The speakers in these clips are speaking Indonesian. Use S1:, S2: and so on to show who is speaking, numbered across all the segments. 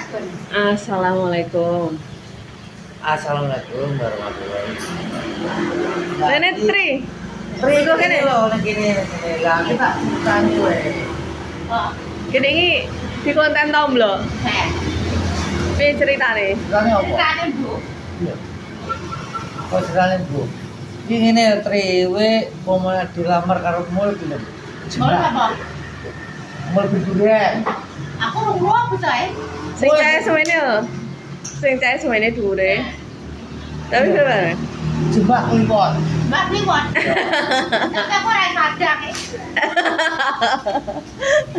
S1: Assalamualaikum.
S2: Assalamualaikum warahmatullahi wabarakatuh.
S1: Nenek Tri.
S2: Tri
S1: Itu
S2: kene
S1: kene.
S2: lho nek kene lah kita tani wae.
S1: Kene iki di konten Tom lho. Piye ceritane?
S2: Tani opo? Iya. Kok sekalian Bu. Iki ngene Tri we pomane dilamar karo mul gelem. Mul biduren.
S1: Sing cahe semene lho. Sing cahe semene dhuwure. Tapi keren.
S2: Jembak kliwon.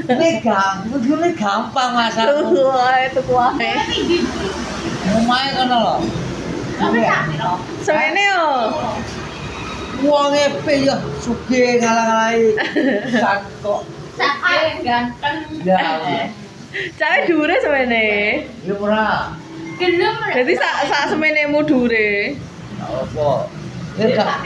S2: Ini gampang masalah.
S1: Tuku wae.
S2: Omahe kono lho.
S1: Semene yo.
S2: Wong epe ya sugih ngalang-alangi sak kok. Ya.
S1: Cahe dhuwure semene.
S2: Ya ora.
S1: Jadi sak semenemu dhuwure.
S2: Apa? Ya gak.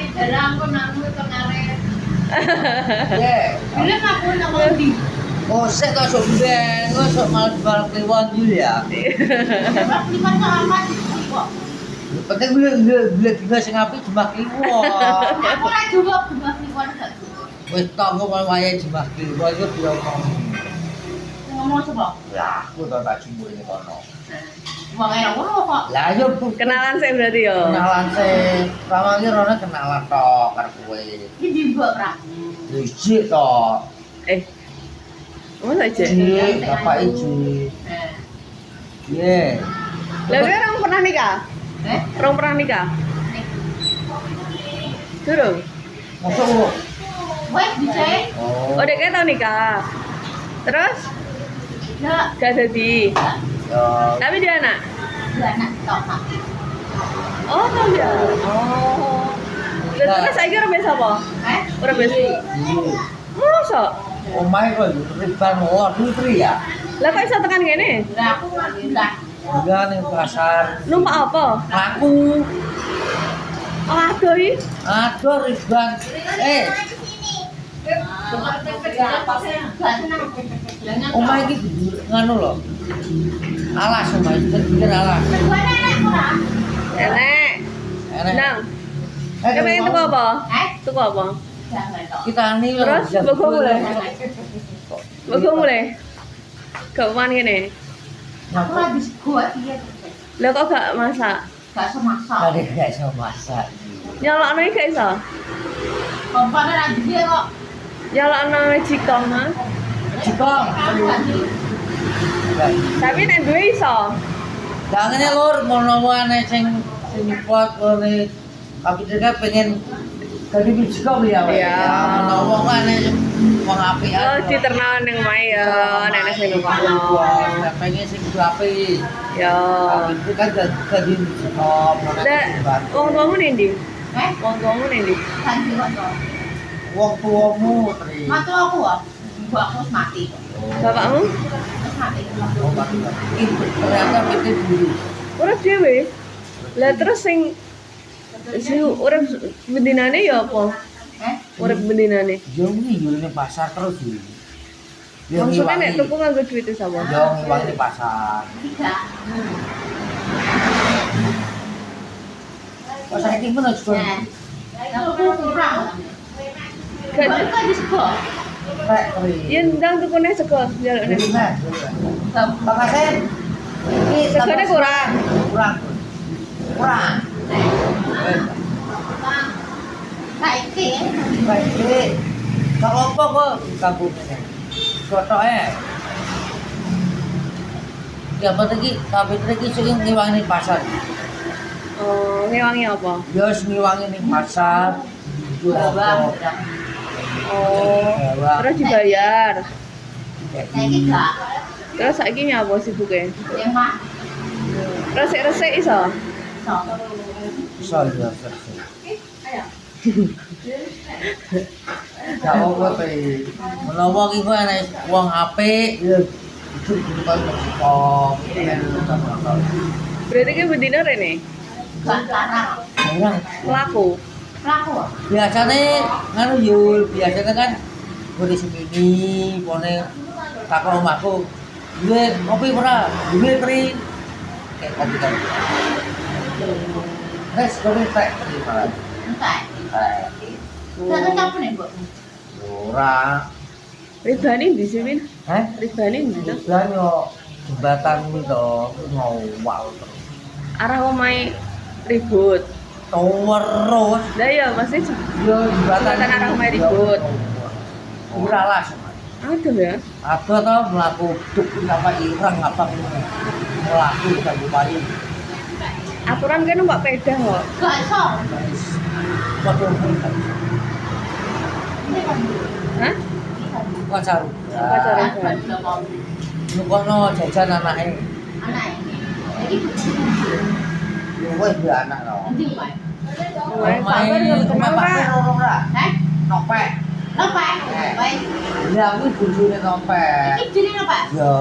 S2: Oh, sik kok sok ben, kok sok malah barang kliwon dulu ya. Penting gue juga sing apik jembah kliwon. Wis tanggo wayahe jembah kliwon yo diomong. Ya, aku tak jumbo ini kono. Lah yo
S1: Kenalan sih berarti yo.
S2: kenalan sih. Pertama ki rono kenalan tok karo kowe. Iji tok.
S1: Masa aja?
S2: Iji, bapak iji. Iya.
S1: Lah kowe orang pernah nikah? Orang pernah nikah? Durung?
S2: Masuk lu.
S1: Oh, dek tau nikah. Terus? Gak jadi.
S2: Ya,
S1: Tapi dia anak. Oh, tau dia. Oh. Lah terus saiki ora biasa apa? Ora biasa. Masa?
S2: omahe kok riban lor putri ya.
S1: Lah kok iso tekan kene?
S2: Enggak ning pasar.
S1: Numpak apa?
S2: Laku.
S1: Oh, aduh iki.
S2: Aduh riban. Omahe iki nganu lho. Alas omahe pinggir alas.
S1: Enek.
S2: Enak.
S1: Nang, kowe pengen tuku apa? Tuku apa?
S2: Kita ini lho.
S1: Terus bogo mulai. Bogo mulai. Gak man kene. Lah kok gak masak?
S2: Tadi gak iso masak.
S1: Nyolokno iki gak iso? Nyolokno jikong ha.
S2: Jikong.
S1: Tapi nek duwe iso.
S2: Lah ngene lur mono-mono sing pot ngene kapiten kan pengen dadi bijkong ya.
S1: Iya.
S2: Ngomong ane wong apik.
S1: Oh, diternawan ning omahe ya, nenek sing nukono.
S2: Pengen sing apik.
S1: Ya.
S2: Itu kan dadi bijkong.
S1: Lah, wong tuamu ning ndi? Wong tuamu ning ndi?
S2: Wong tuamu Tri.
S1: Bapakmu?
S2: Ternyata kita dulu.
S1: Urip dhewe. Lah terus sing urip bendinane ya apa? Urip bendinane.
S2: Yo ngene pasar terus iki.
S1: Maksudnya nek tuku nganggo duit itu sapa?
S2: Yo ngiwangi di pasar. Kok saiki men aja.
S1: Gak
S2: Rek Tri.
S1: ya ndang tukune sego njalukne.
S2: Nah. Pakasen. Iki
S1: Segone kurang.
S2: Kurang. Kurang. Baik. Kak opo kok kabut ini? Cotoke. Ya apa iki kabut iki sing ngiwangi pasar.
S1: Oh, ngewangi apa?
S2: Ya wis ngiwangi ning pasar.
S1: Oh, terus dibayar. Terus saiki nyapa sibuke? Resik-resik iso.
S2: Iso ya. Ya apa Tri? Menawa iki kok ana wong apik ya itu bukan kok.
S1: Berarti ki bendina rene. Pelaku.
S2: Biasanya nganu Yul, biasanya kan gue di sini pone kakak omahku Duwe kopi ora? Duwe tri. Kayak kopi kan. Wes kopi teh tri malah.
S3: Entek.
S2: Eh,
S3: Terus apa nih, Bu?
S2: ora.
S1: Ribani di sini.
S2: Heh?
S1: Ribani di situ.
S2: Jeblan yo jembatan kuwi to ngowal terus.
S1: Arah omahe ribut.
S2: Terus
S1: Lah ya pasti
S2: yo jembatan
S1: Jembatan arah omahe ribut.
S2: Ora las.
S1: aduh ya.
S2: Ada tau melaku duk apa irang apa melaku kan bupati.
S1: Aturan kan numpak peda kok.
S3: Gak iso.
S2: Waduh,
S3: Ini kan.
S1: Hah?
S2: pacar.
S1: Pacaran.
S2: Nukono jajan anake.
S3: Anak ini. Jadi
S2: Yo wis dia anak to.
S3: nanti Pak.
S1: Omahe sampean nggak kenal Pak.
S2: ora.
S3: Heh?
S2: Nopek.
S3: Apa? Baik.
S2: Ya kuwi bojone nopek.
S3: Iki jadi apa?
S2: Yo.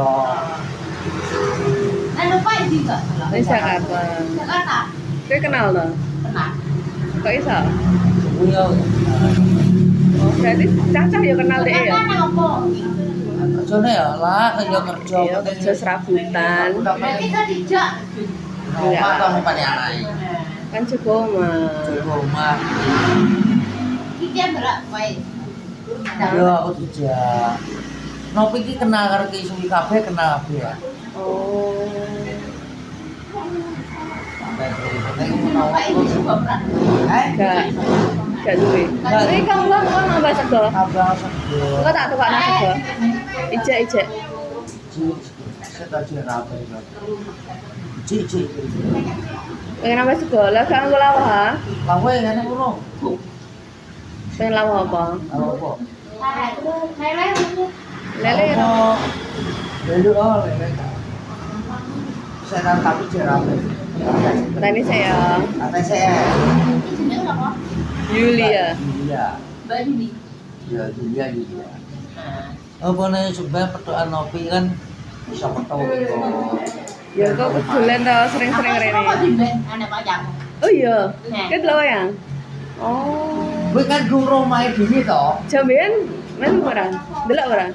S3: Nah, lupa ini enggak?
S1: Wis Jakarta.
S3: Jakarta.
S1: Kowe kenal to?
S3: Pernah.
S1: Kok iso?
S2: Kuwi yo.
S1: Oh, berarti cacah ya kenal dhek ya.
S3: Mana apa?
S2: Kerjane ya lah kaya kerja.
S1: Iya, kerja serabutan.
S3: Berarti kan dijak.
S2: Iya. Kamu pada anake.
S1: Kan juga mah.
S2: Coba omah.
S3: Iki yang berak baik.
S2: Yo aku dijak. Nopi iki kenal karo Ki Suwi kabeh kenal kabeh ya.
S1: Oh.
S3: Apa ini juga berat?
S1: Gak. Gak duwe. Tapi kamu lah kok nambah sego.
S2: Abang sego.
S1: Kok tak tukakno sego. Ijek-ijek.
S2: Sedaji rapi itu. Cici.
S1: Pengen nambah sego. Lah gak nggo lawah. Ha?
S2: Lawe ngene ngono.
S1: Pengen lawah apa?
S2: Apa?
S3: Lele.
S1: Lele ya.
S2: Lele oh lele. Saya tapi rapi.
S1: Tadi saya
S2: Apa saya?
S3: Ini jenenge apa?
S1: Yulia.
S2: Iya.
S3: Mbak Yuli.
S2: Ya Julia Julia. Apa nih sebenarnya petukan Nopi kan bisa ketemu gitu.
S1: Ya kok kebetulan tau sering-sering
S3: Apa
S1: rene.
S3: di band anak pajang?
S1: Oh iya. Ket lho yang. Oh.
S2: Gue kan guru main dini toh.
S1: Jambian melu ora? Delok ora?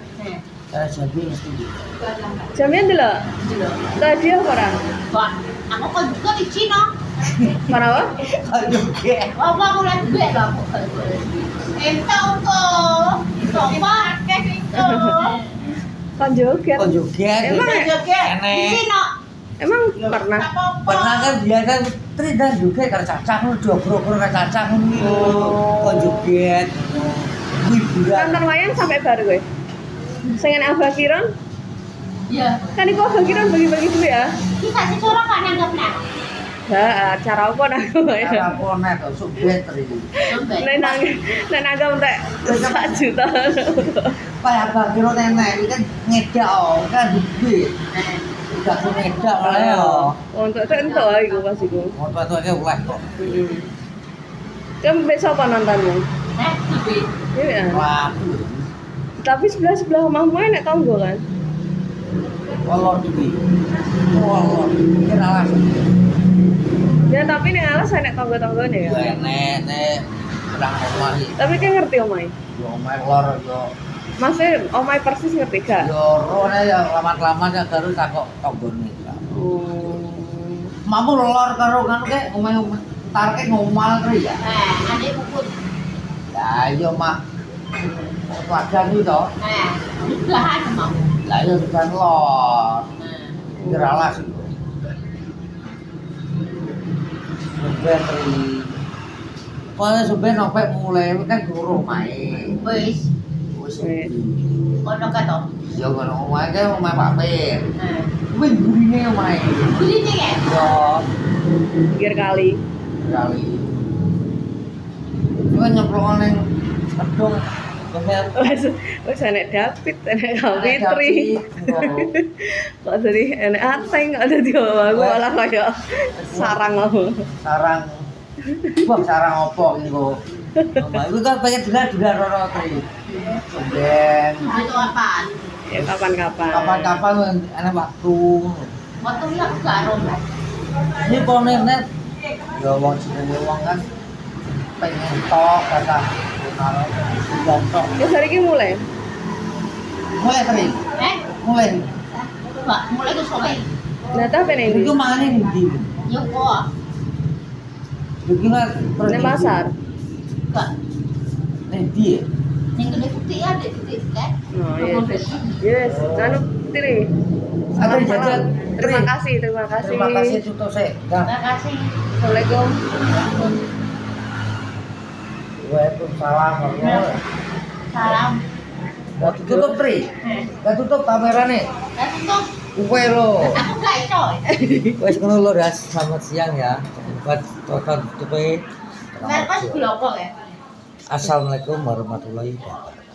S2: Jadi mesti gitu.
S1: Jambian delok. Tadi apa ora?
S3: Wah, aku kok juga di Cina.
S1: Mana apa?
S2: Aduh, kayak
S3: Apa aku lihat duit lah aku. Entah kok. Coba itu.
S1: Kan joget.
S2: kok joget.
S1: Emang ya?
S3: Di Cina.
S1: Emang pernah?
S2: Pernah kan biasa Tri dan joget karo cacah ngono dobro-dobro karo cacah ngono iki lho. Kok joget. Hiburan.
S1: Nonton wayang sampai bar gue. Sing enak Abah Kiron,
S3: Iya.
S1: kan iku Abah Kiron bagi-bagi duit ya.
S3: Kita sih orang kan anggap nah.
S1: Lah, cara apa nak ya?
S2: Cara ponet kok subet Tri.
S1: Nek nanggam entek 1 juta.
S2: Kayak Abang Kiro nenek iki kan ngedak kan duit. Udah ku ngedak malah ya.
S1: Untuk entuk iku pas iku.
S2: Motor tuh oleh kok.
S1: Heeh. Kan besok apa nontonmu?
S3: Duit.
S1: Iya.
S2: Wah,
S1: Tapi sebelah omahmu enek tangga kan?
S2: kolor duit. Kolor. Kira alas.
S1: Ya tapi nek alas enek tangga-tanggane ya.
S2: Ya nek kurang omah iki.
S1: Tapi kan ngerti omahe.
S2: Yo omah lor yo.
S1: Maksudnya omahe persis ngerti gak?
S2: Yo rone ya lamat-lamat ya baru takok tanggane.
S1: Oh.
S2: Mamu lor karo kan ke omah tarke ngomal kri ya.
S3: Adik bukut.
S2: Ya yo mak. Wajan itu toh.
S3: Belahan mau.
S2: Lah yo bukan lor. Kira alas. Bateri. Kalau sampai nopek mulai kan guru main.
S3: Wis.
S2: Wis.
S3: Ono kato.
S2: Ya kalau omah kan omah papir. Kuwi gurine omahe.
S3: Beli nih ya.
S2: Yo
S1: Pinggir kali.
S2: kali. Kuwi nyemplung ning kedung.
S1: Wes enek David, enek Kawitri. Kok jadi enek Ateng kok dadi aku malah kaya sarang aku.
S2: Sarang. Wah, sarang opo iki kok. Omah iku kan pengen dilar ora tri. Ben
S3: Itu apaan?
S1: Ya kapan-kapan.
S2: kapan-kapan ana waktu.
S3: Waktu ya garum.
S2: Ini ponernet ya wong jenenge wong kan pengen tok kata kenal dan tok
S1: Ya hari ini mulai.
S2: mulai sering
S3: Eh?
S2: mulai
S3: Mbak, mulai ke sore.
S1: Nah, tapi nih
S2: Iku mangane ndi?
S3: Yo kok.
S2: Iki mah
S1: di pasar.
S3: Mbak,
S2: Ndi ya?
S3: yang gede putih ada titik kan?
S1: Oh iya. Yes, anu Tri.
S2: Ada
S1: Salam,
S2: jajan.
S1: salam. Terima kasih, terima kasih.
S2: Terima kasih tutup sik. Dah.
S3: Terima kasih.
S1: Assalamualaikum.
S2: Waalaikumsalam.
S3: Salam.
S2: Gak tutup Tri. Gak tutup kamerane.
S3: Dan untuk
S2: Kowe lo.
S3: aku gak iso.
S2: Wes ngono lho, Ras. Selamat siang ya. Buat tonton tutupe.
S3: Nggak pas blokok ya.
S2: Assalamualaikum warahmatullahi wabarakatuh.